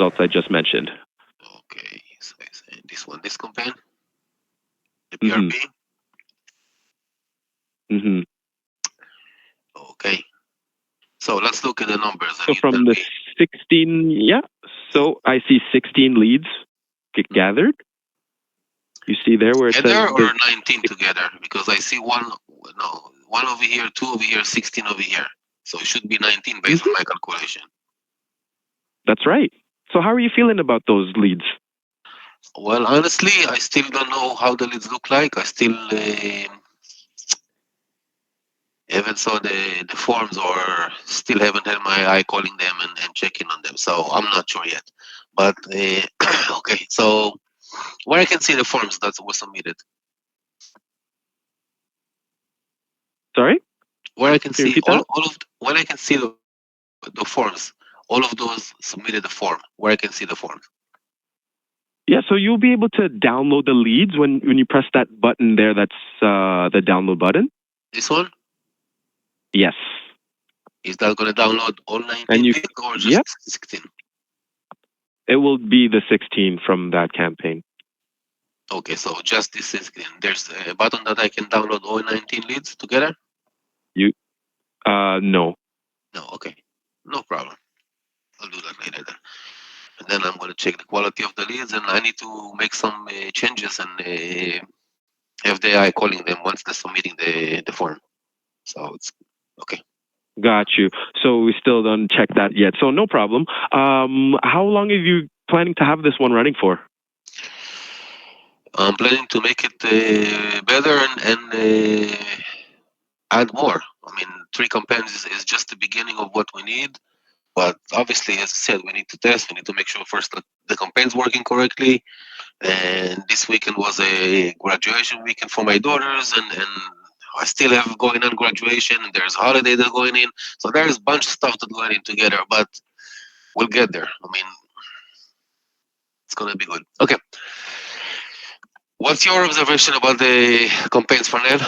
results I just mentioned. Okay, so I say this one, this campaign, the Mm-hmm. PRP. Mm-hmm. Okay, so let's look at the numbers and So you tell from the me. 16, yeah. So I see 16 leads get gathered. You see there where it says Together the or 19 together? Because I see one, no, one over here, two over here, 16 over here. So it should be 19 based on Mhm. my calculation. That's right. So how are you feeling about those leads? Well, honestly, I still don't know how the leads look like. I still haven't saw the forms or still haven't had my eye calling them and checking on them. So I'm not sure yet. But okay, so where I can see the forms that were submitted, Sorry, where I can can you see repeat that? all of when I can see the forms, all of those submitted the form, where I can see the forms. Yeah, so you'll be able to download the leads when you press that button there. That's the download button. This one, Yes, is that going to download all and 19 you, leads or just yep, 16? it will be the 16 from that campaign. Okay, so just this 16. There's a button that I can download all 19 leads together? You, no. No, okay. No problem. I'll do that later then. And then I'm going to check the quality of the leads and I need to make some changes and have the AI calling them once they're submitting the form. So it's okay. Got you. So we still don't check that yet. So no problem. How long are you planning to have this one running for? I'm planning to make it better and add more. I mean, 3 campaigns is just the beginning of what we need. But obviously, as I said, we need to test. We need to make sure first that the campaign's working correctly. And this weekend was a graduation weekend for my daughters, and I still have going on graduation, and there's a holiday that's going in. So there's a bunch of stuff that's going in together, but we'll get there. I mean, it's gonna be good. Okay. What's your observation about the campaigns, Farnell?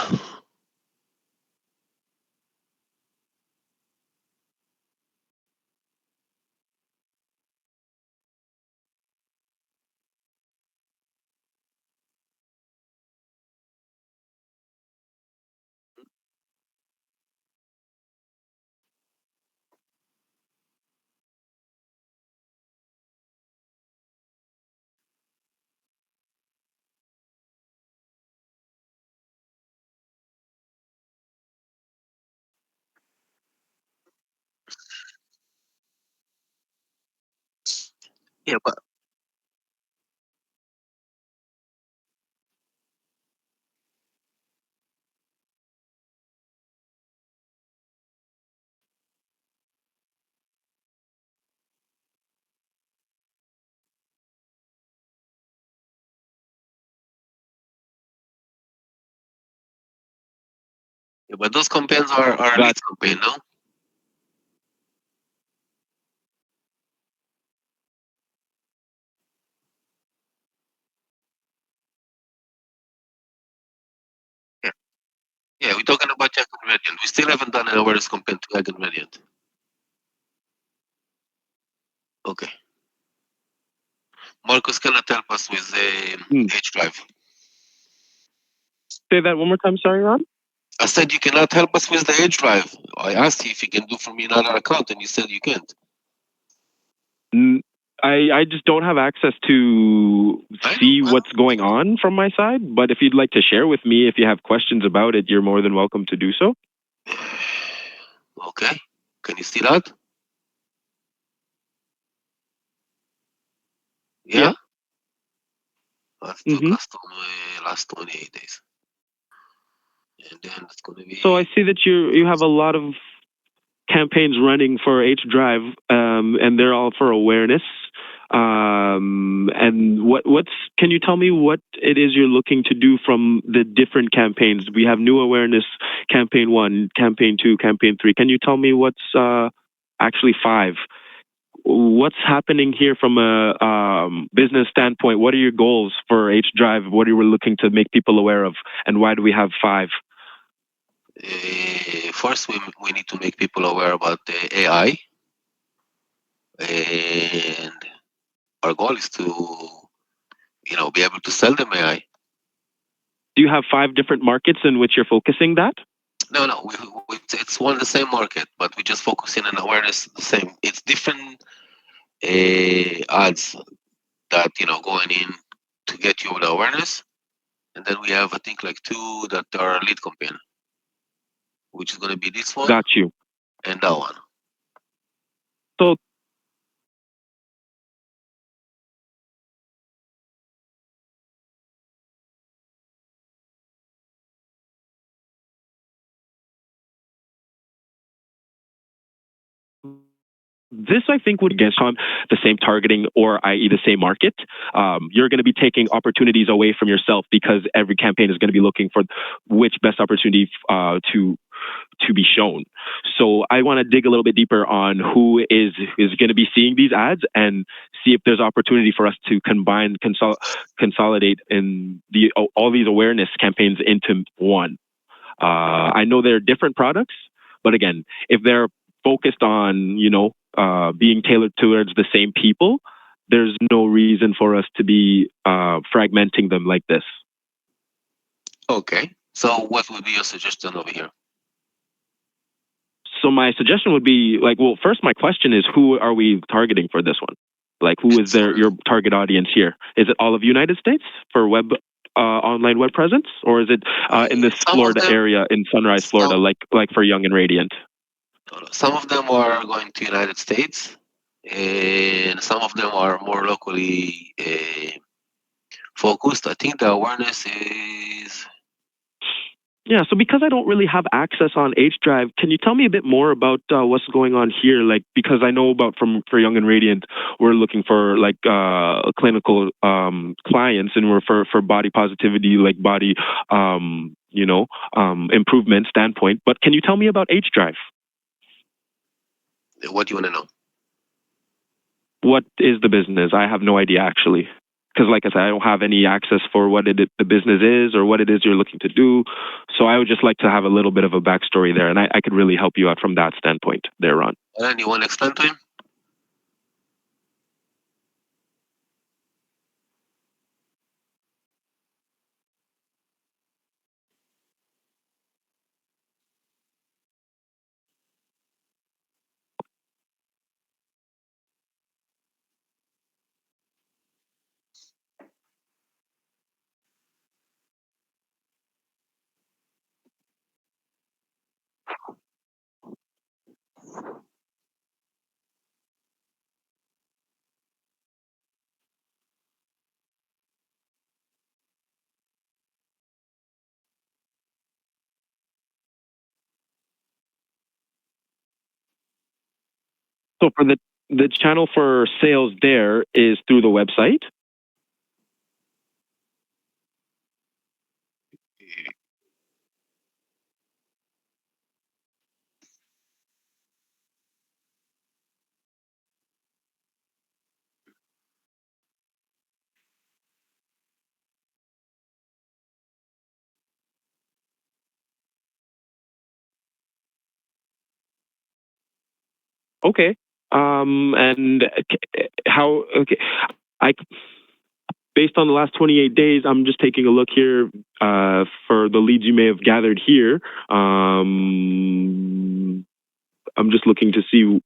Yeah, but those campaigns are Got leads campaign, no? Yeah, yeah. We're talking about Jack and Radiant. We still haven't done an awareness campaign to Jack and Radiant. Okay. Marcus cannot help us with the Hmm. H drive. Say that one more time. Sorry, Ron. I said you cannot help us with the Edge drive. I asked you if you can do for me another account, and you said you can't. N- I just don't have access to I know. see what's going on from my side. But if you'd like to share with me, if you have questions about it, you're more than welcome to do so. Okay. Can you see that? Yeah. Yeah. Let's do Mm-hmm. custom last 28 days, and then it's gonna So I be. see that you have a lot of campaigns running for H Drive, and they're all for awareness. And what's can you tell me what it is you're looking to do from the different campaigns? We have new awareness campaign 1, campaign 2, campaign 3. Can you tell me what's actually 5? What's happening here from a business standpoint? What are your goals for H Drive? What are you looking to make people aware of, and why do we have 5? First, we need to make people aware about the AI, and our goal is to, be able to sell them AI. Do you have 5 different markets in which you're focusing that? No, it's one the same market, but we just focusing on awareness the same. It's different ads that going in to get you the awareness, and then we have I think like 2 that are lead campaign, which is going to be this one Got you. and that one. So this, I think, would get on the same targeting, or i.e. the same market. You're going to be taking opportunities away from yourself because every campaign is going to be looking for which best opportunity to be shown. So I want to dig a little bit deeper on who is going to be seeing these ads and see if there's opportunity for us to consolidate in all these awareness campaigns into one. I know they're different products, but again, if they're focused on being tailored towards the same people, there's no reason for us to be fragmenting them like this. Okay. So what would be your suggestion over here? So my suggestion would be first my question is, who are we targeting for this one? Who is your target audience here? Is it all of United States for online web presence, or is it in this Florida area in Sunrise, Florida, like for Young and Radiant? Some of them are going to United States, and some of them are more locally focused. I think the awareness is... Yeah, so because I don't really have access on H Drive, can you tell me a bit more about what's going on here? Because I know for Young and Radiant, we're looking for clinical clients, and we're for body positivity, body improvement standpoint. But can you tell me about H Drive? What do you want to know? What is the business? I have no idea, actually. Because like I said, I don't have any access for what the business is or what it is you're looking to do. So I would just like to have a little bit of a backstory there, and I could really help you out from that standpoint there, Ron. And you want to explain to him? So for the channel for sales there is through the website? Okay. And how? Okay, based on the last 28 days, I'm just taking a look here for the leads you may have gathered here. I'm just looking to see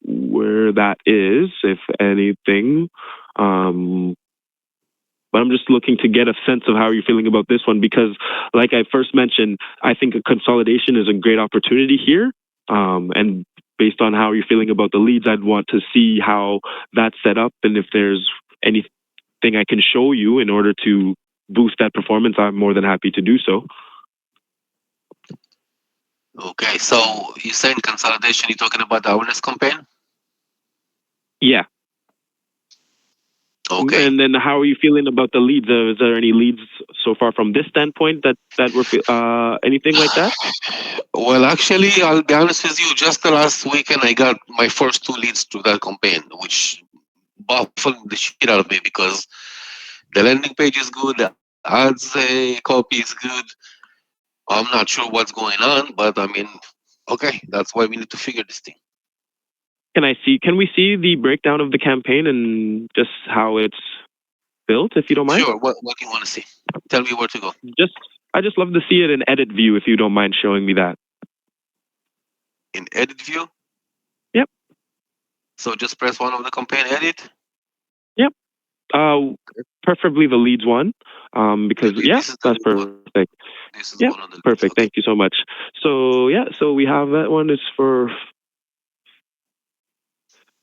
where that is, if anything. But I'm just looking to get a sense of how you're feeling about this one, because like I first mentioned, I think a consolidation is a great opportunity here. And based on how you're feeling about the leads, I'd want to see how that's set up, and if there's anything I can show you in order to boost that performance, I'm more than happy to do so. Okay, so you're saying consolidation, you're talking about the awareness campaign? Yeah. Okay. And then how are you feeling about the leads? Is there any leads so far from this standpoint that were anything like that? Well, actually, I'll be honest with you, just the last weekend I got my first 2 leads through that campaign, which baffled the shit out of me, because the landing page is good, the ads copy is good. I'm not sure what's going on, but I mean, okay, that's why we need to figure this thing. Can we see the breakdown of the campaign and just how it's built, if you don't mind? Sure. What do you want to see? Tell me where to go. I just love to see it in edit view, if you don't mind showing me that. In edit view? Yep. So just press one of the campaign edit? Yep. Preferably the leads one, because that's perfect. This is yep. one of the Perfect. leads. Okay. Thank you so much. So so we have that one. It's for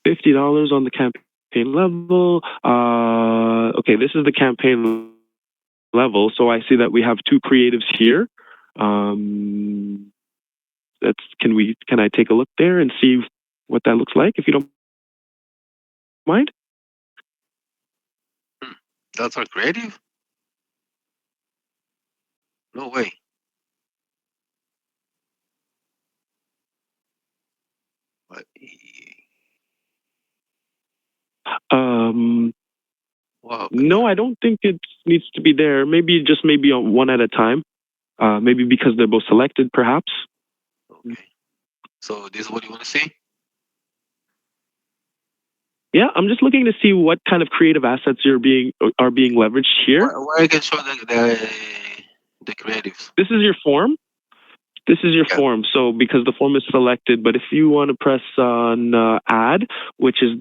$50 on the campaign level. Okay, this is the campaign level. So I see that we have two creatives here. Can I take a look there and see what that looks like, if you don't mind? That's our creative? No way. Wow. No, I don't think it needs to be there. Maybe on one at a time. Maybe because they're both selected, perhaps. Okay. So this is what you want to see? Yeah, I'm just looking to see what kind of creative assets are being leveraged here. Where I can show the creatives. This is your form. This is your form. So because the form is selected, but if you want to press on add, which is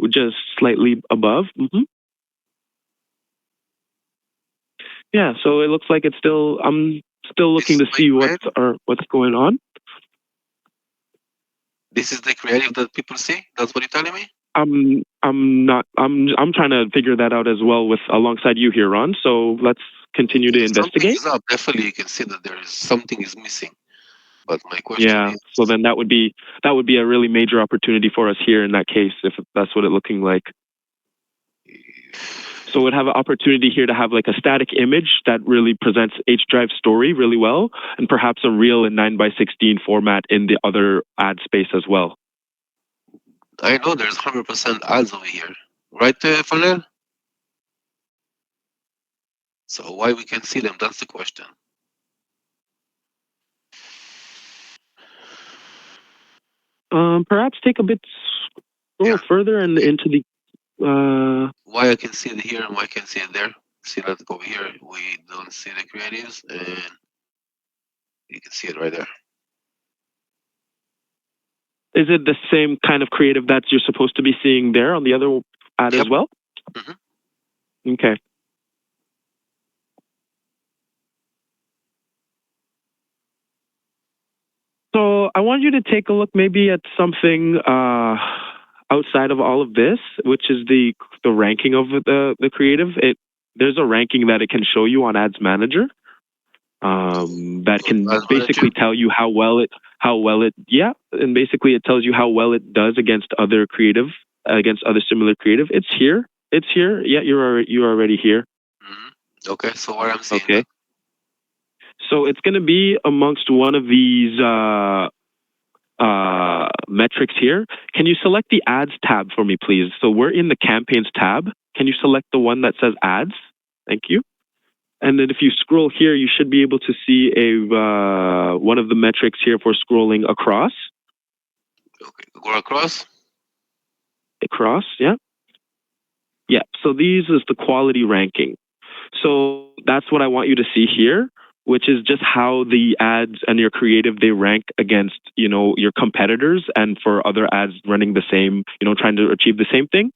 just slightly above. Yeah, so it looks like I'm still looking to see what's going on. This is the creative that people see? That's what you're telling me? I'm trying to figure that out as well alongside you here, Ron. So let's continue to investigate. Something is up. Definitely you can see that something is missing. But my question is, so then that would be a really major opportunity for us here in that case, if that's what it's looking like. So we'd have an opportunity here to have like a static image that really presents HDrive story really well, and perhaps a reel in 9:16 format in the other ad space as well. I know there's 100% ads over here, right, Fanel? So why we can see them? That's the question. Perhaps take a bit further and into the. Why I can see it here and why I can see it there? See that over here, we don't see the creatives, and you can see it right there. Is it the same kind of creative that you're supposed to be seeing there on the other ad as well? Okay. So I want you to take a look maybe at something outside of all of this, which is the ranking of the creative. There's a ranking that it can show you on Ads Manager that can basically tell you how well it and basically it tells you how well it does against other similar creative. It's here. Yeah, you're already here. Okay, so where I'm seeing that. So it's going to be amongst one of these metrics here. Can you select the ads tab for me, please? So we're in the campaigns tab. Can you select the one that says ads? Thank you. And then if you scroll here, you should be able to see one of the metrics here for scrolling across. Okay, go across. Across, yeah. Yeah, so these is the quality ranking. So that's what I want you to see here, which is just how the ads and your creative, they rank against, your competitors and for other ads running the same, trying to achieve the same thing.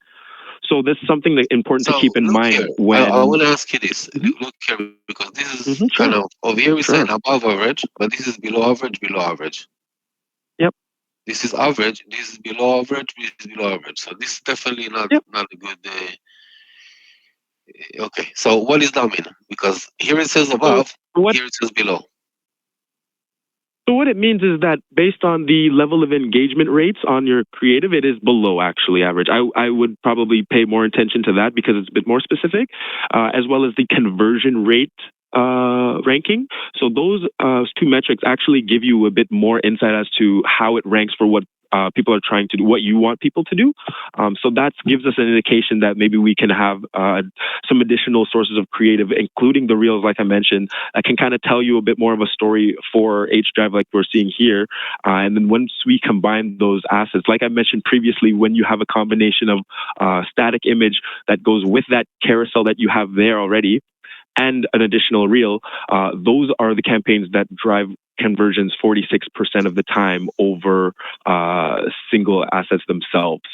So this is something that's important to keep in mind when... I want to ask you this. Look here, because this is kind of, over here we saying above average, but this is below average, below average. Yep. This is average, this is below average, this is below average. So this is definitely not a good... Okay, so what does that mean? Because here it says above, here it says below. So what it means is that based on the level of engagement rates on your creative, it is below actually average. I would probably pay more attention to that because it's a bit more specific, as well as the conversion rate ranking. So those two metrics actually give you a bit more insight as to how it ranks for what people are trying to do, what you want people to do. So that gives us an indication that maybe we can have some additional sources of creative, including the reels, like I mentioned, that can kind of tell you a bit more of a story for H Drive, like we're seeing here. And then once we combine those assets, like I mentioned previously, when you have a combination of static image that goes with that carousel that you have there already, and an additional reel, those are the campaigns that drive conversions 46% of the time over single assets themselves.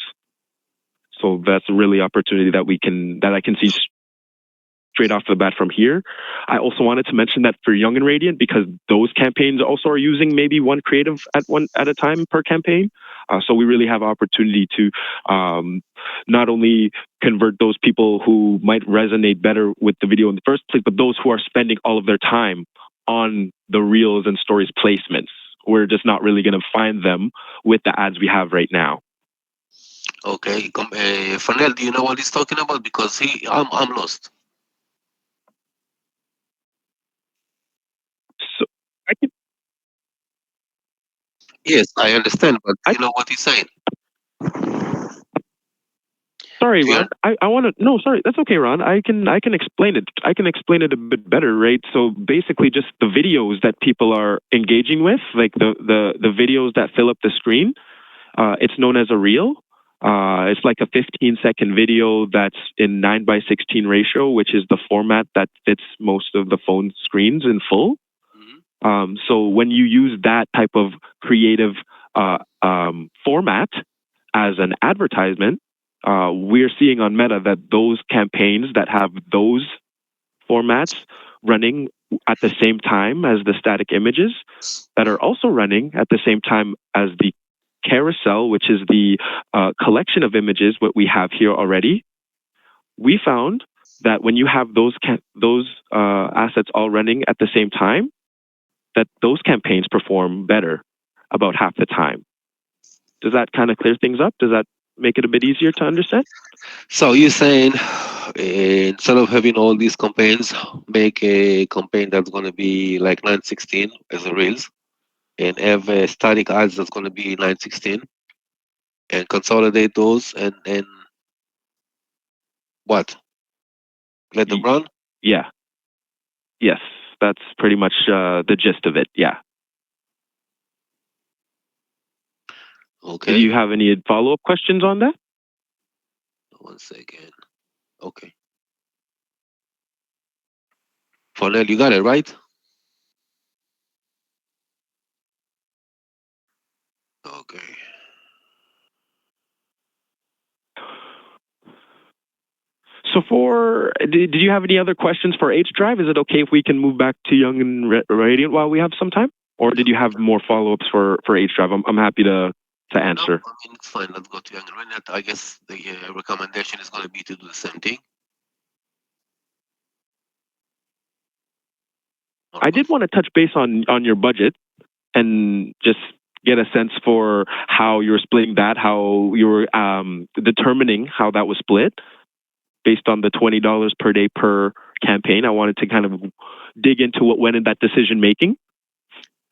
So that's a really opportunity that I can see straight off the bat from here. I also wanted to mention that for Young and Radiant, because those campaigns also are using maybe one creative at a time per campaign. So we really have opportunity to not only convert those people who might resonate better with the video in the first place, but those who are spending all of their time on the reels and stories placements. We're just not really going to find them with the ads we have right now. Okay, Fanel, do you know what he's talking about? Because I'm lost. So I can. Yes, I understand, but you know what he's saying. Sorry, Ron. I want to. No, sorry. That's okay, Ron. I can explain it. I can explain it a bit better, right? So basically, just the videos that people are engaging with, like the videos that fill up the screen, it's known as a reel. It's like a 15-second video that's in 9:16 ratio, which is the format that fits most of the phone screens in full. Mm-hmm. So when you use that type of creative format as an advertisement, we're seeing on Meta that those campaigns that have those formats running at the same time as the static images, that are also running at the same time as the carousel, which is the collection of images, what we have here already. We found that when you have those assets all running at the same time, that those campaigns perform better about half the time. Does that kind of clear things up? Does that make it a bit easier to understand? So you're saying instead of having all these campaigns, make a campaign that's going to be like 9:16 as a reels, and have static ads that's going to be 9:16, and consolidate those and what? Let them run? Yeah. Yes, that's pretty much the gist of it. Yeah. Okay. Do you have any follow-up questions on that? 1 second. Okay. Fornell, you got it, right? Okay. So did you have any other questions for H Drive? Is it okay if we can move back to Young and Radiant while we have some time? Or did you have more follow-ups for H Drive? I'm happy to answer. No, I mean, it's fine. Let's go to Young and Radiant. I guess the recommendation is going to be to do the same thing. I did want to touch base on your budget and just get a sense for how you're splitting that, how you're determining how that was split based on the $20 per day per campaign. I wanted to kind of dig into what went in that decision making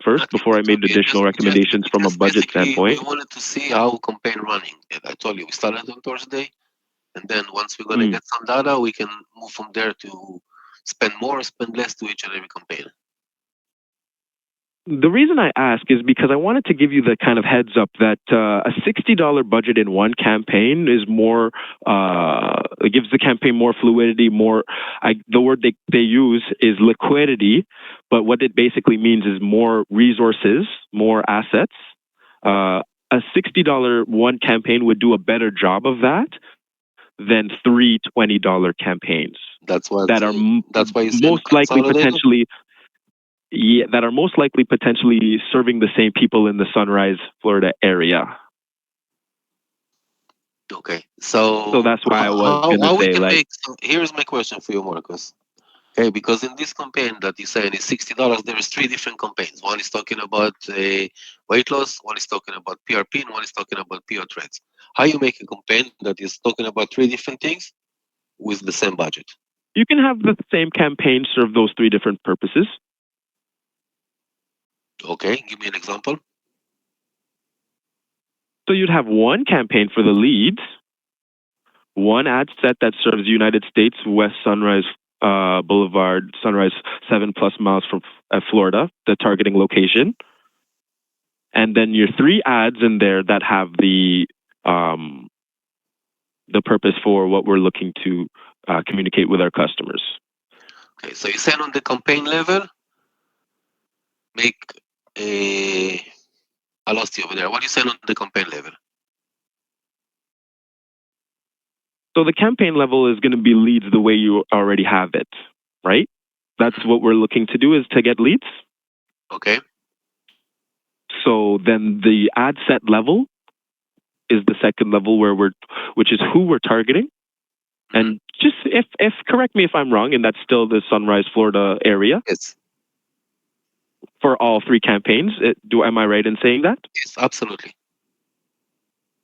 first before I made additional recommendations from a budget standpoint. We wanted to see how campaign running. I told you we started on Thursday, and then once we're gonna get some data, we can move from there to spend more or spend less to each and every campaign. The reason I ask is because I wanted to give you the kind of heads up that a $60 budget in one campaign is more, it gives the campaign more fluidity, the word they use is liquidity, but what it basically means is more resources, more assets. A $60 one campaign would do a better job of that than three $20 campaigns. That's why most likely potentially. Yeah, that are most likely potentially serving the same people in the Sunrise, Florida area. Okay, so that's why I was going to say, like, here's my question for you, Marcus. Okay, because in this campaign that you're saying is $60, there is 3 different campaigns. One is talking about weight loss, one is talking about PRP, and one is talking about PO threads. How you make a campaign that is talking about 3 different things with the same budget? You can have the same campaign serve those 3 different purposes. Okay, give me an example. So you'd have one campaign for the leads, one ad set that serves United States, West Sunrise Boulevard, Sunrise 7+ miles from Florida, the targeting location. And then your 3 ads in there that have the purpose for what we're looking to communicate with our customers. Okay, so you said on the campaign level, make a. I lost you over there. What do you say on the campaign level? So the campaign level is going to be leads the way you already have it, right? That's what we're looking to do, is to get leads. Okay. So then the ad set level is the second level which is who we're targeting. And just if correct me if I'm wrong, and that's still the Sunrise, Florida area. Yes. For all 3 campaigns. Am I right in saying that? Yes, absolutely.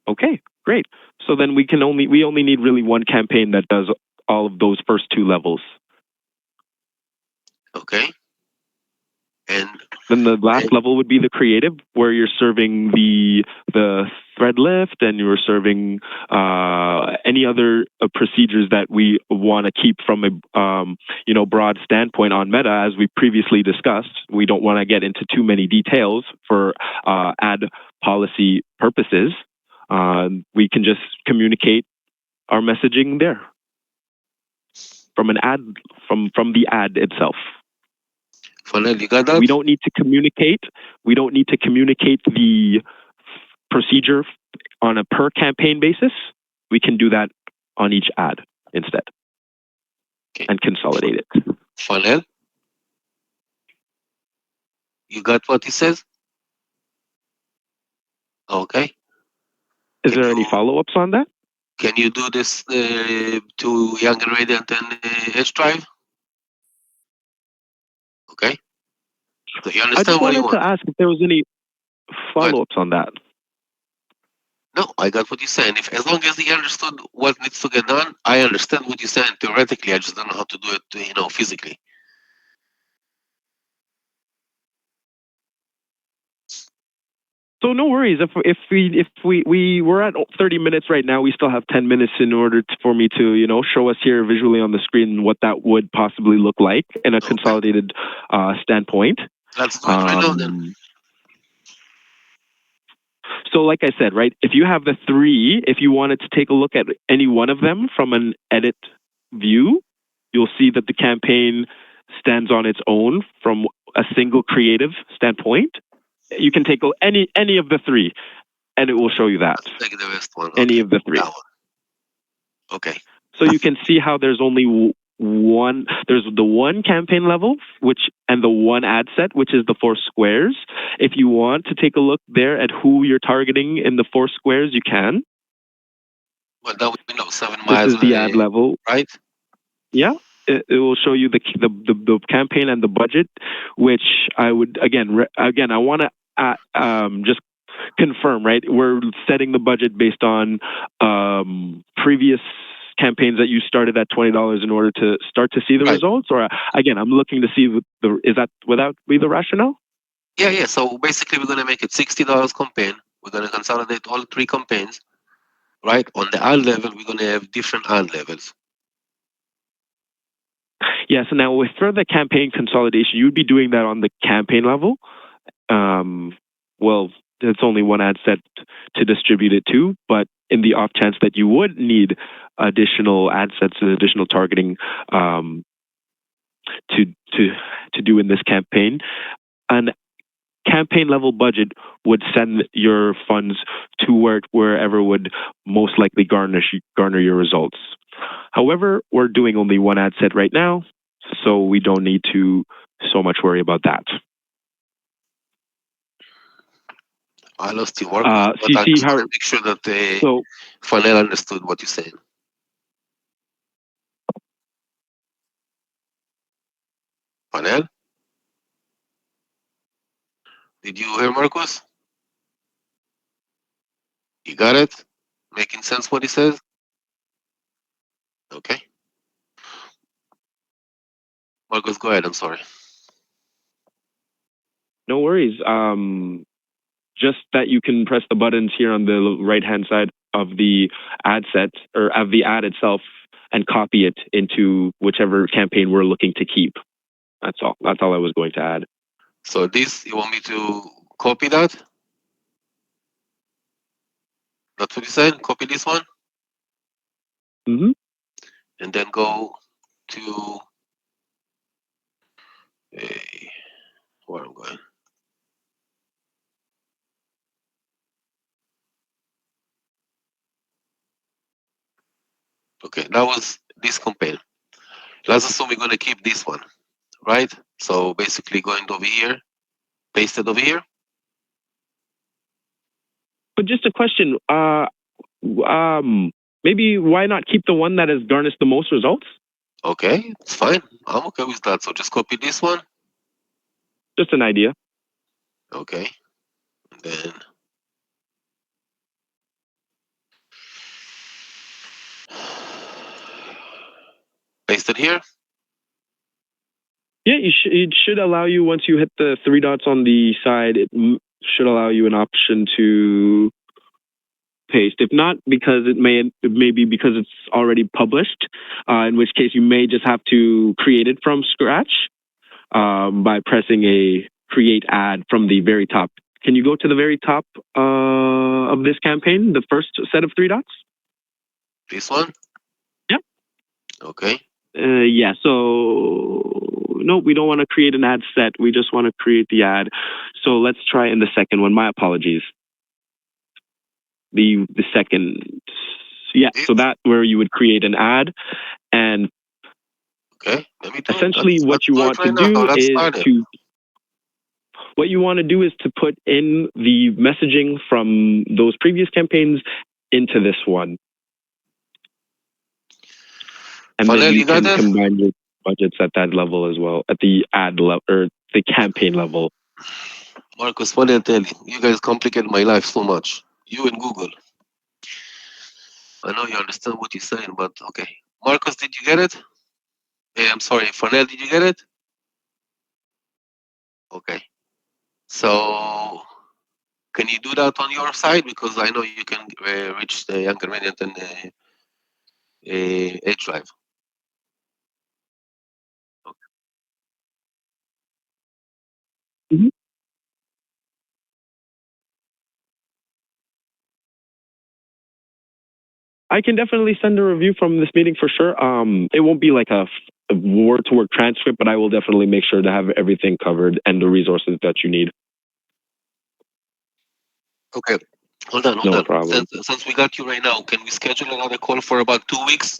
Okay, great. So then we only need really one campaign that does all of those first 2 levels. Okay. And then the last level would be the creative, where you're serving the thread lift, and you're serving any other procedures that we want to keep from a broad standpoint on Meta. As we previously discussed, we don't want to get into too many details for ad policy purposes. We can just communicate our messaging there from an ad from the ad itself. Fanel, you got that? We don't need to communicate. We don't need to communicate the procedure on a per campaign basis. We can do that on each ad instead, and consolidate it. Fanel, you got what he says? Okay. Is there any follow-ups on that? Can you do this to Young Radiant and Edge Drive? Okay. So you understand I just what you wanted want? to ask if there was any follow-ups on that. No, I got what you're saying. As long as he understood what needs to get done, I understand what you're saying theoretically. I just don't know how to do it, physically. So no worries. If we're at 30 minutes right now, we still have 10 minutes in order for me to show us here visually on the screen what that would possibly look like in a consolidated standpoint. Let's do it right now then. So like I said, right, if you have the 3, if you wanted to take a look at any one of them from an edit view, you'll see that the campaign stands on its own from a single creative standpoint. You can take any of the 3, and it will show you that. Let's take the best one. Any of the 3. Okay. So you can see how there's only one. There's the one campaign level, and the one ad set, which is the 4 squares. If you want to take a look there at who you're targeting in the 4 squares, you can. Well, that we know 7 miles. This is the ad level, right? Yeah. It will show you the campaign and the budget, which I would again I want to just confirm, right? We're setting the budget based on previous campaigns that you started at $20 in order to start to see the results, or again, I'm looking to see would that be the rationale? Yeah. So basically, we're going to make it $60 campaign. We're going to consolidate all 3 campaigns, right? On the ad level, we're going to have different ad levels. Yeah, so now with further campaign consolidation, you'd be doing that on the campaign level. Well, it's only one ad set to distribute it to, but in the off chance that you would need additional ad sets and additional targeting to do in this campaign, an campaign level budget would send your funds to wherever would most likely garner your results. However, we're doing only one ad set right now, so we don't need to so much worry about that. I lost your work, but I just want to make sure that Fanel understood what you're saying. Fanel? Did you hear Marcus? You got it? Making sense what he says? Okay. Marcus, go ahead. I'm sorry. No worries. just that you can press the buttons here on the right-hand side of the ad set or of the ad itself and copy it into whichever campaign we're looking to keep. That's all. That's all I was going to add. So this, you want me to copy that? That's what you said? Copy this one? Mm-hmm. And then go to where I'm going. Okay, that was this campaign. Let's assume we're going to keep this one, right? So basically going over here, paste it over here. But just a question, maybe why not keep the one that has garnished the most results? Okay, it's fine. I'm okay with that. So just copy this one. Just an idea. Okay, and then paste it here. Yeah, it should allow you, once you hit the three dots on the side, it should allow you an option to paste. If not, because it may be because it's already published, in which case you may just have to create it from scratch by pressing a create ad from the very top. Can you go to the very top of this campaign, the first set of three dots? This one? Yep. Okay. Yeah, so no, we don't want to create an ad set. We just want to create the ad. So let's try in the second one. My apologies. The second, yeah, so that where you would create an ad, and okay, let me do essentially it. what you want to do is to put in the messaging from those previous campaigns into this one. And then you can combine your budgets at that level as well, at the ad level or the campaign level. Marcus, what I tell you, you guys complicate my life so much. You and Google. I know you understand what you're saying, but okay. Marcus, did you get it? Hey, I'm sorry, Farnell, did you get it? Okay. So, can you do that on your side? Because I know you can reach the Young Gradient and Edge Drive. Okay. Mm-hmm. I can definitely send a review from this meeting for sure. It won't be like a word-to-word transcript, but I will definitely make sure to have everything covered and the resources that you need. Okay, hold on. No problem. Since we got you right now, can we schedule another call for about 2 weeks?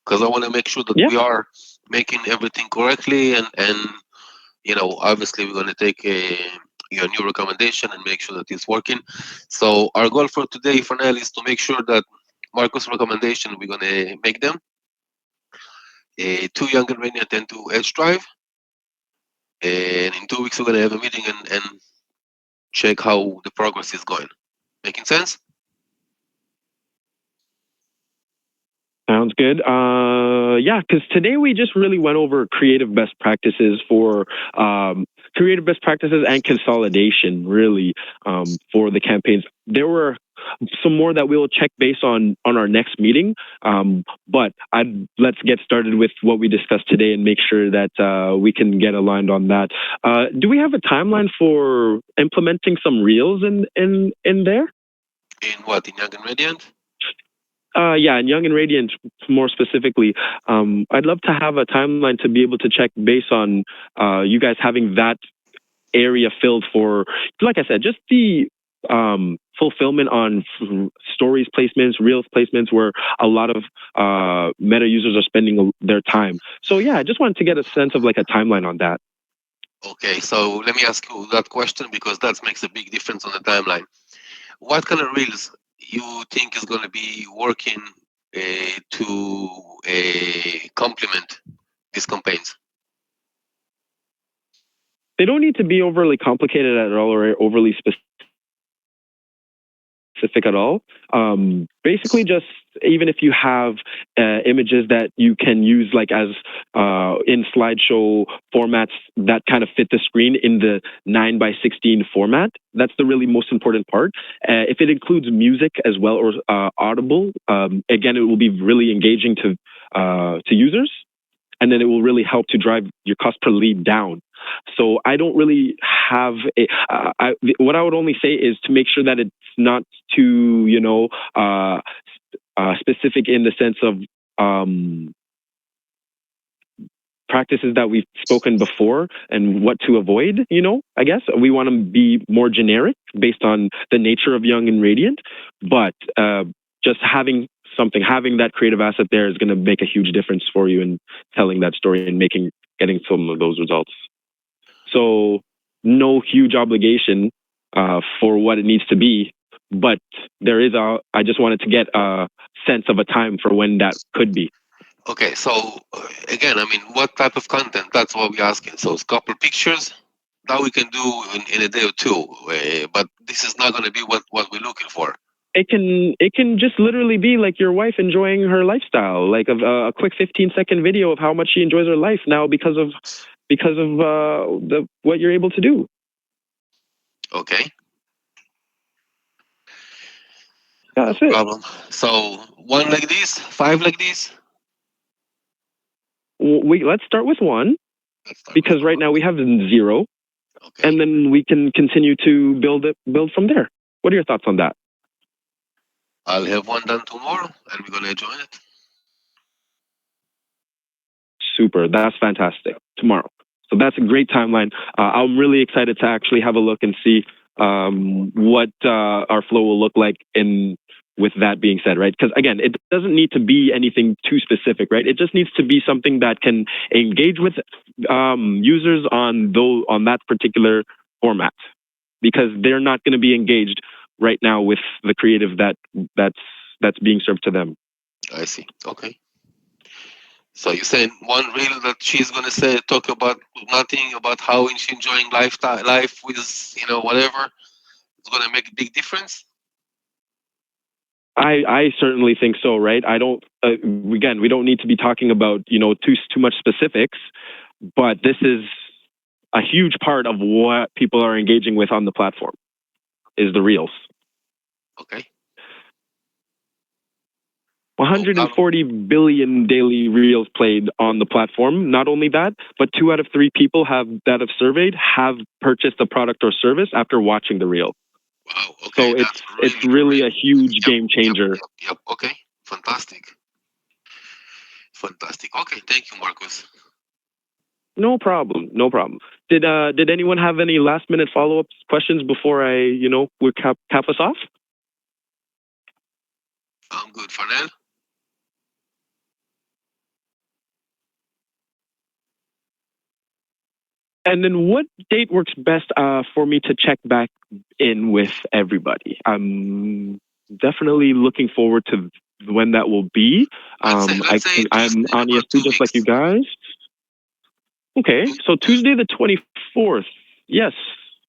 Because I want to make sure that we are making everything correctly, and you know, obviously we're going to take your new recommendation and make sure that it's working. So our goal for today, for now, is to make sure that Marcus' recommendation, we're going to make them 2 Young and Radiant and 2 Edge Drive. And in 2 weeks, we're going to have a meeting and check how the progress is going. Making sense? Sounds good. Yeah, because today we just really went over creative best practices and consolidation, really, for the campaigns. There were some more that we will check based on our next meeting, but let's get started with what we discussed today and make sure that we can get aligned on that. Do we have a timeline for implementing some reels in there? In what? In Young and Radiant? Yeah, in Young and Radiant more specifically, I'd love to have a timeline to be able to check based on you guys having that area filled for, like I said, just the fulfillment on stories placements, reels placements, where a lot of meta users are spending their time. So yeah, I just wanted to get a sense of like a timeline on that. Okay, so let me ask you that question because that makes a big difference on the timeline. What kind of reels you think is going to be working to complement these campaigns? They don't need to be overly complicated at all or overly specific at all. Basically, just even if you have images that you can use like as in slideshow formats that kind of fit the screen in the 9:16 format, that's the really most important part. If it includes music as well or audible, again, it will be really engaging to users, and then it will really help to drive your cost per lead down. So I don't really have what I would only say is to make sure that it's not too, specific in the sense of practices that we've spoken before and what to avoid. I guess we want to be more generic based on the nature of Young and Radiant, but just having that creative asset there is going to make a huge difference for you in telling that story and getting some of those results. So no huge obligation for what it needs to be, but I just wanted to get a sense of a time for when that could be. Okay, so again, I mean, what type of content? That's what we're asking. So it's a couple pictures that we can do in a day or two, but this is not going to be what we're looking for. It can just literally be like your wife enjoying her lifestyle, like a quick 15-second video of how much she enjoys her life now because of what you're able to do. Okay. Yeah, that's no it. problem. So 1 like this, 5 like this. Let's start with 1 because right now we have 0, okay. And then we can continue to build from there. What are your thoughts on that? I'll have 1 done tomorrow, and we're gonna join it. Super, that's fantastic. Tomorrow. So that's a great timeline. I'm really excited to actually have a look and see what our flow will look like with that being said, right? Because again, it doesn't need to be anything too specific, right? It just needs to be something that can engage with users on that particular format, because they're not going to be engaged right now with the creative that's being served to them. I see. Okay. So you're saying 1 reel that she's gonna talk about nothing, about how she's enjoying life with whatever, it's gonna make a big difference? I certainly think so, right? I don't. Again, we don't need to be talking about too much specifics, but this is a huge part of what people are engaging with on the platform is the reels. Okay. 140 billion daily reels played on the platform. Not only that, but 2 out of 3 people have surveyed have purchased a product or service after watching the reel. Wow. Okay. So it's really a huge game changer. Yep. Okay. Fantastic. Okay. Thank you, Marcus. No problem. Did anyone have any last minute follow-up questions before we cap us off? I'm good for now. And then what date works best for me to check back in with everybody? I'm definitely looking forward to when that will be. Let's say I'm on ESP just like you guys. Okay, so Tuesday the 24th. Yes,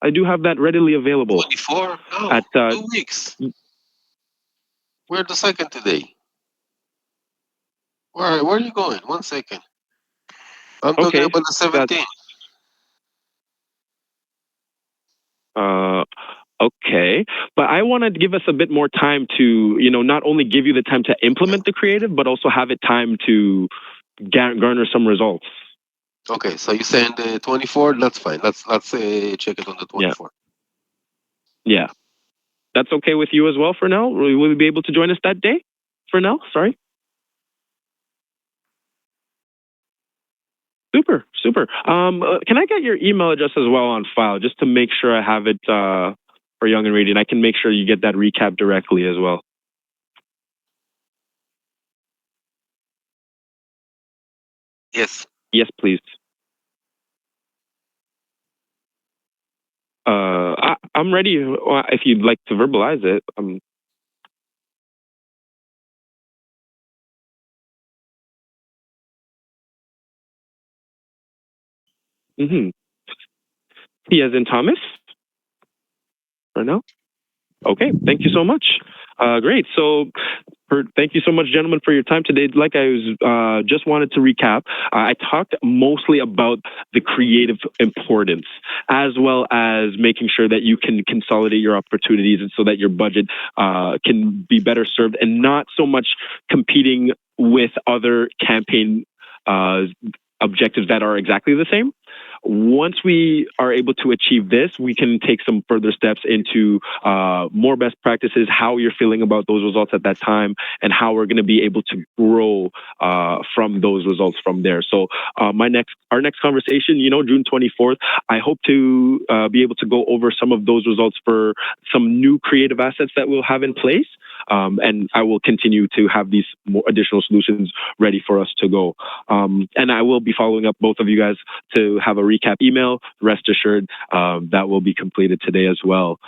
I do have that readily available. 24? No, at 2 weeks. We're the 2nd today. Where are you going? 1 second. I'm talking about the 17th. Okay, but I want to give us a bit more time to, not only give you the time to implement the creative, but also have it time to garner some results. Okay, so you're saying the 24th? That's fine. Let's check it on the 24th. Yeah, that's okay with you as well for now? Will you be able to join us that day for now? Sorry. Super. Can I get your email address as well on file, just to make sure I have it for Young and Radiant? I can make sure you get that recap directly as well. Yes. Yes, please. I'm ready if you'd like to verbalize it. He as in Thomas? Or no? Okay, thank you so much. Great. So, thank you so much, gentlemen, for your time today. Like I was just wanted to recap, I talked mostly about the creative importance, as well as making sure that you can consolidate your opportunities, and so that your budget can be better served, and not so much competing with other campaign objectives that are exactly the same. Once we are able to achieve this, we can take some further steps into more best practices, how you're feeling about those results at that time, and how we're going to be able to grow from those results from there. So our next conversation, June 24th, I hope to be able to go over some of those results for some new creative assets that we'll have in place. And I will continue to have these more additional solutions ready for us to go. And I will be following up both of you guys to have a recap email. Rest assured, that will be completed today as well.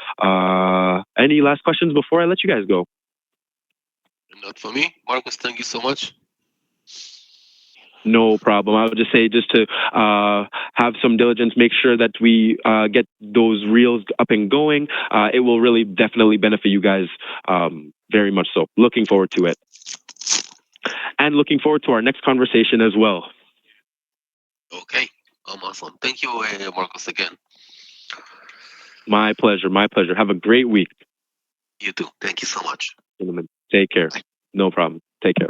Any last questions before I let you guys go? Not for me. Marcus, thank you so much. No problem. I would just say, just to have some diligence, make sure that we get those reels up and going. It will really definitely benefit you guys very much so. Looking forward to it. And looking forward to our next conversation as well. Okay, awesome. Thank you, Marcus, again. My pleasure. My pleasure. Have a great week. You too. Thank you so much. Take care. No problem. Take care.